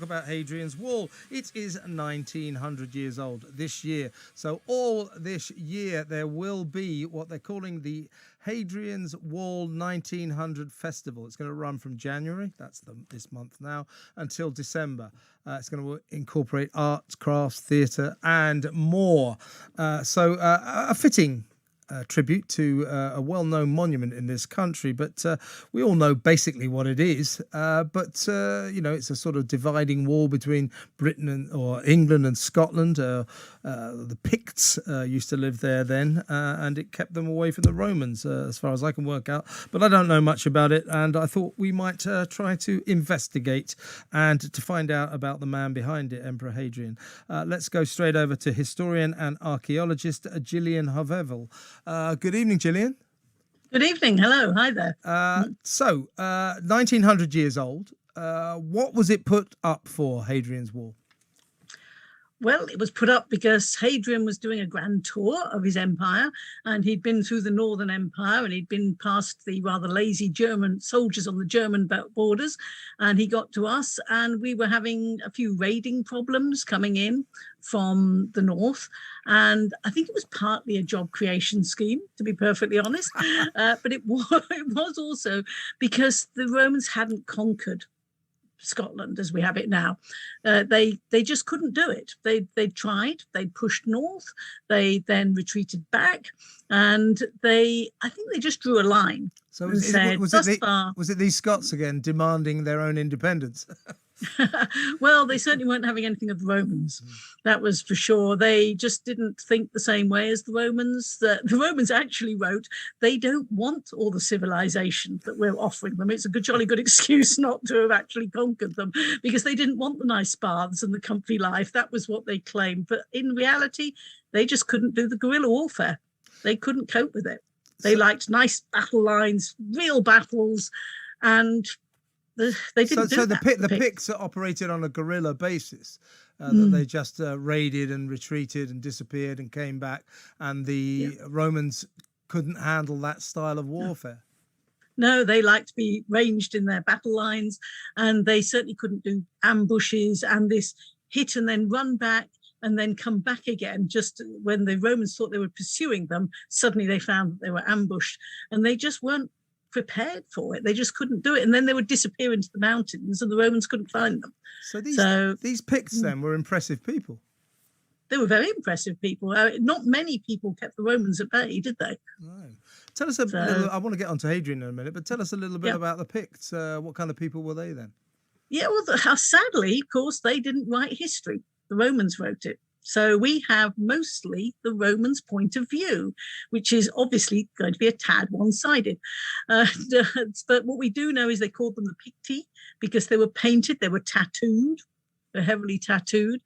about Hadrian's Wall. It is 1900 years old this year. So all this year there will be what they're calling the Hadrian's Wall 1900 Festival. It's going to run from January, this month now, until December. It's going to incorporate arts, crafts, theatre and more. So a fitting tribute to a well-known monument in this country, but we all know basically what it is. But it's a sort of dividing wall between Britain or England and Scotland. The Picts used to live there then, and it kept them away from the Romans, as far as I can work out. But I don't know much about it, and I thought we might try to investigate and to find out about the man behind it, Emperor Hadrian. Let's go straight over to historian and archaeologist Gillian Hovell. Good evening, Gillian. Good evening. Hello. Hi there. 1900 years old. What was it put up for, Hadrian's Wall? Well, it was put up because Hadrian was doing a grand tour of his empire, and he'd been through the Northern Empire and he'd been past the rather lazy German soldiers on the German borders, and he got to us, and we were having a few raiding problems coming in from the north, and I think it was partly a job creation scheme, to be perfectly honest, but it was also because the Romans hadn't conquered Scotland as we have it now. They just couldn't do it. They tried, they pushed north, they then retreated back, and I think they just drew a line. So was it these Scots again demanding their own independence? Well, they certainly weren't having anything of the Romans. That was for sure. They just didn't think the same way as the Romans. The Romans actually wrote, they don't want all the civilization that we're offering them. It's a jolly good excuse not to have actually conquered them, because they didn't want the nice baths and the comfy life. That was what they claimed. But in reality, they just couldn't do the guerrilla warfare. They couldn't cope with it. They liked nice battle lines, real battles, and they didn't do that. The Picts operated on a guerrilla basis. That they just raided and retreated and disappeared and came back, and the Romans couldn't handle that style of warfare. No, they liked to be ranged in their battle lines, and they certainly couldn't do ambushes and this hit and then run back and then come back again. Just when the Romans thought they were pursuing them, suddenly they found that they were ambushed, and they just weren't prepared for it. They just couldn't do it, and then they would disappear into the mountains and the Romans couldn't find them. So these Picts then were impressive people. They were very impressive people. Not many people kept the Romans at bay, did they? No. Tell us a little, I want to get onto Hadrian in a minute, but tell us a little bit about the Picts. What kind of people were they then? Yeah, well, sadly, of course, they didn't write history. The Romans wrote it. So we have mostly the Romans' point of view, which is obviously going to be a tad one-sided. But what we do know is they called them the Picti because they were painted, they were tattooed, they're heavily tattooed.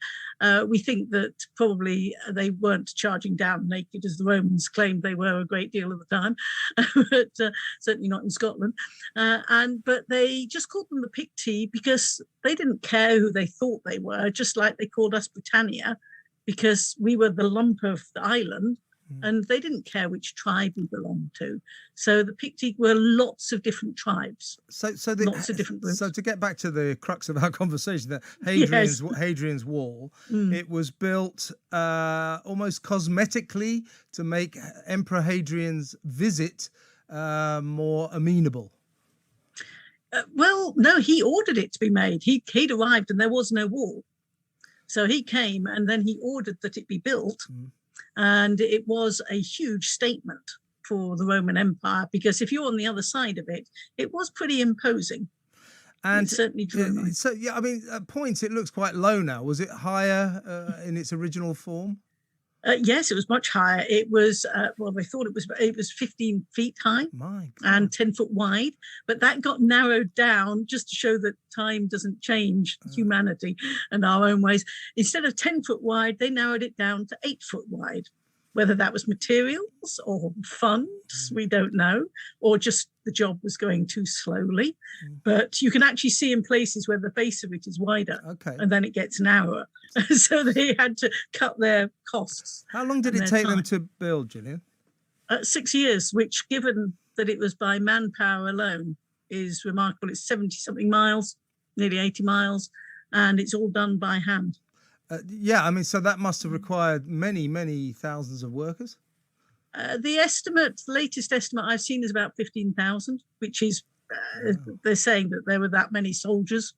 We think that probably they weren't charging down naked as the Romans claimed they were a great deal of the time, but certainly not in Scotland. But they just called them the Picti because they didn't care who they thought they were, just like they called us Britannia, because we were the lump of the island, and they didn't care which tribe we belonged to. So the Picti were lots of different tribes, lots of different groups. So to get back to the crux of our conversation, that Hadrian's Wall, it was built almost cosmetically to make Emperor Hadrian's visit more amenable. Well, no, he ordered it to be made. He'd arrived and there was no wall. So he came and then he ordered that it be built. And it was a huge statement for the Roman Empire, because if you're on the other side of it, it was pretty imposing. And it certainly drew. So, yeah, I mean, at points it looks quite low now. Was it higher in its original form? Yes, it was much higher. It was, they thought it was 15 feet high and 10 foot wide. But that got narrowed down just to show that time doesn't change humanity and our own ways. Instead of 10 foot wide, they narrowed it down to 8 foot wide. Whether that was materials or funds, we don't know, or just the job was going too slowly. But you can actually see in places where the base of it is wider, and then it gets narrower. So they had to cut their costs. How long did it take them to build, Gillian? 6 years, which, given that it was by manpower alone, is remarkable. It's 70-something miles, nearly 80 miles. and it's all done by hand. Yeah, I mean, so that must have required many, many thousands of workers. The latest estimate I've seen is about 15,000, which is, they're saying that there were that many soldiers.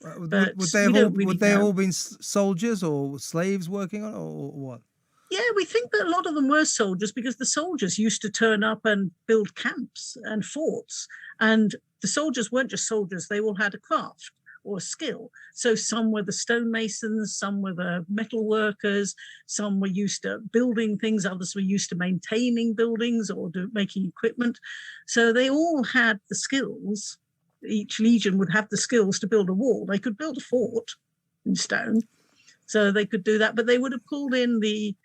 Would they have all been soldiers or slaves working on it, or what? Yeah, we think that a lot of them were soldiers, because the soldiers used to turn up and build camps and forts. And the soldiers weren't just soldiers, they all had a craft or a skill. So some were the stonemasons, some were the metal workers, some were used to building things, others were used to maintaining buildings or making equipment. So they all had the skills. Each legion would have the skills to build a wall. They could build a fort in stone, so they could do that, but they would have pulled in the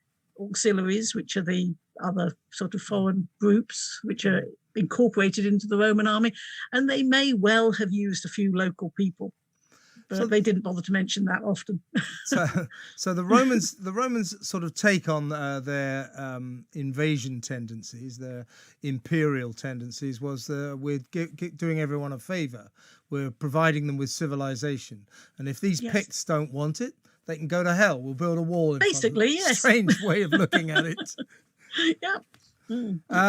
auxiliaries, which are the other sort of foreign groups which are incorporated into the Roman army, and they may well have used a few local people, but they didn't bother to mention that often. So the Romans sort of take on their invasion tendencies, their imperial tendencies, was we're doing everyone a favor. We're providing them with civilization, and if these Picts don't want it, they can go to hell. We'll build a wall. Basically, yes. Strange way of looking at it. Yeah.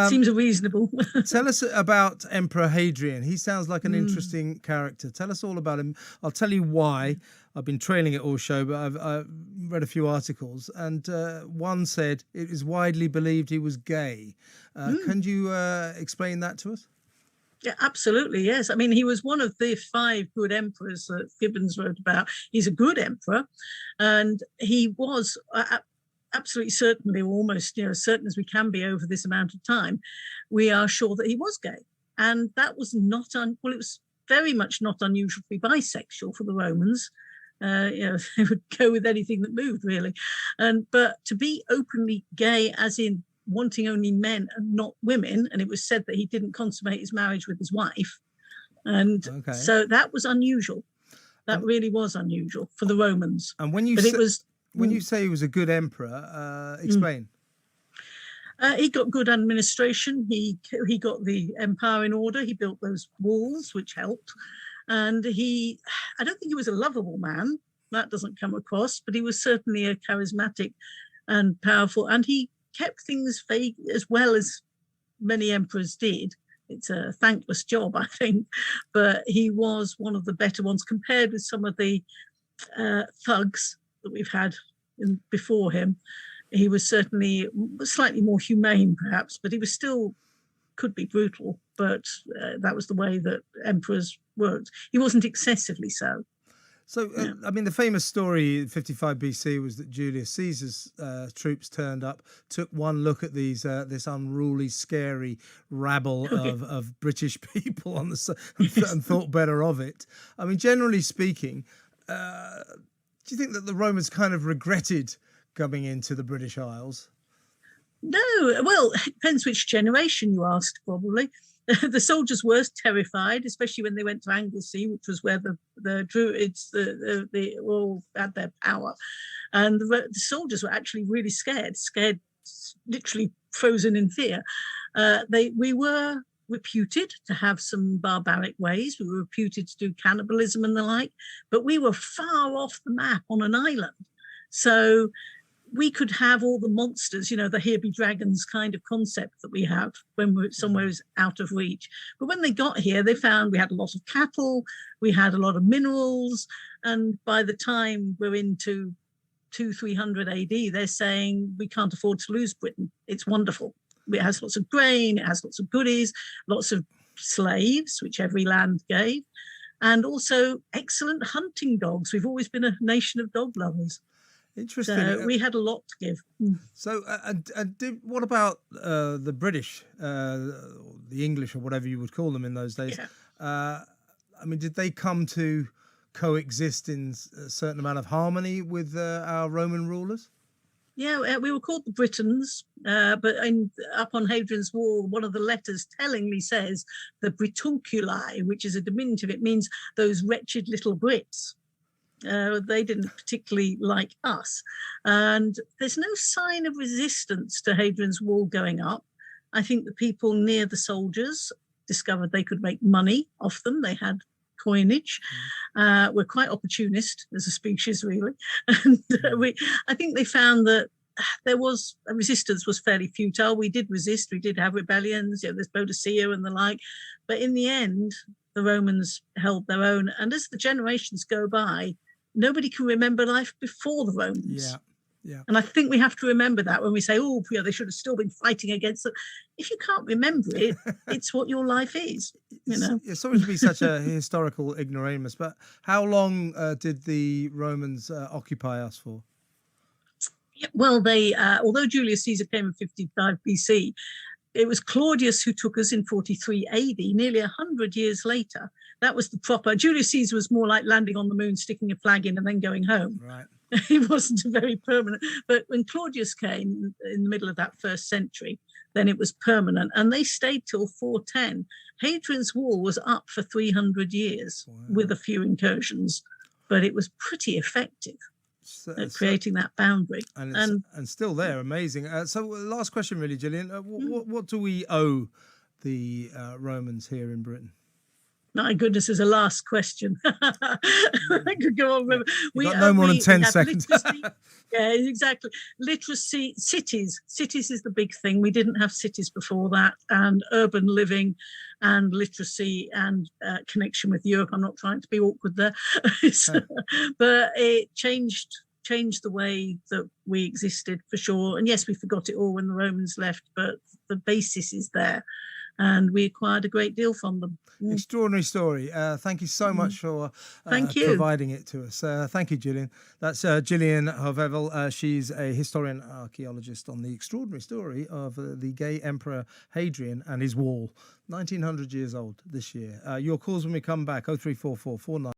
Seems reasonable. Tell us about Emperor Hadrian. He sounds like an interesting character. Tell us all about him. I'll tell you why. I've been trailing it all show, but I've read a few articles, and one said it is widely believed he was gay. Can you explain that to us? Yeah, absolutely, yes. I mean, he was one of the 5 good emperors that Gibbons wrote about. He's a good emperor, and he was absolutely certainly, almost certain as we can be over this amount of time, we are sure that he was gay. And that was it was very much not unusual to be bisexual for the Romans. They would go with anything that moved, really. But to be openly gay, as in wanting only men and not women, and it was said that he didn't consummate his marriage with his wife, and so that was unusual. That really was unusual for the Romans. And when you say he was a good emperor, explain. He got good administration. He got the empire in order. He built those walls, which helped. And I don't think he was a lovable man. That doesn't come across, but he was certainly a charismatic and powerful. And he kept things vague as well as many emperors did. It's a thankless job, I think, but he was one of the better ones compared with some of the thugs that we've had before him. He was certainly slightly more humane, perhaps, but he was still could be brutal. But that was the way that emperors worked. He wasn't excessively so. So, I mean, the famous story in 55 BC was that Julius Caesar's troops turned up, took one look at this unruly, scary rabble of British people and thought better of it. I mean, generally speaking, do you think that the Romans kind of regretted coming into the British Isles? No, well, it depends which generation you asked, probably. The soldiers were terrified, especially when they went to Anglesey, which was where the Druids they all had their power, and the soldiers were actually really scared, literally frozen in fear. We were reputed to have some barbaric ways. We were reputed to do cannibalism and the like, but we were far off the map on an island, so we could have all the monsters, the here be dragons kind of concept that we have when we're somewhere is out of reach. But when they got here, they found we had a lot of cattle, we had a lot of minerals. And by the time we're into 200-300 AD, they're saying we can't afford to lose Britain. It's wonderful. It has lots of grain, it has lots of goodies, lots of slaves, which every land gave, and also excellent hunting dogs. We've always been a nation of dog lovers. Interesting. So we had a lot to give. So, what about the British, the English, or whatever you would call them in those days? Yeah. I mean, did they come to coexist in a certain amount of harmony with our Roman rulers? Yeah, we were called the Britons, but up on Hadrian's Wall, one of the letters tellingly says the Britunculi, which is a diminutive. It means those wretched little Brits. They didn't particularly like us. And there's no sign of resistance to Hadrian's Wall going up. I think the people near the soldiers discovered they could make money off them. They had coinage. We're quite opportunist as a species, really. And I think they found that resistance was fairly futile. We did resist, we did have rebellions, there's Boadicea and the like, but in the end, the Romans held their own. And as the generations go by, nobody can remember life before the Romans. Yeah. And I think we have to remember that when we say, they should have still been fighting against them. If you can't remember it, it's what your life is, Sorry to be such a historical ignoramus, but how long did the Romans occupy us for? Well, they, although Julius Caesar came in 55 BC, it was Claudius who took us in 43 AD, nearly 100 years later. That was the proper. Julius Caesar was more like landing on the moon, sticking a flag in and then going home. Right. It wasn't a very permanent. But when Claudius came in the middle of that first century, then it was permanent. And they stayed till 410. Hadrian's wall was up for 300 years with a few incursions, but it was pretty effective at creating that boundary. And still there, amazing. So last question really, Gillian. What do we owe the Romans here in Britain? My goodness, as a last question. I could go on. We got no more than 10 seconds. Yeah, exactly. Literacy, cities. Cities is the big thing. We didn't have cities before that, and urban living and literacy and connection with Europe. I'm not trying to be awkward there. But it changed the way that we existed for sure. And yes, we forgot it all when the Romans left, but the basis is there. And we acquired a great deal from them. Extraordinary story. Thank you so much for providing it to us. Thank you, Gillian. That's Gillian Hovell. She's a historian archaeologist on the extraordinary story of the gay emperor Hadrian and his wall. 1900 years old this year. Your calls when we come back, 0344 49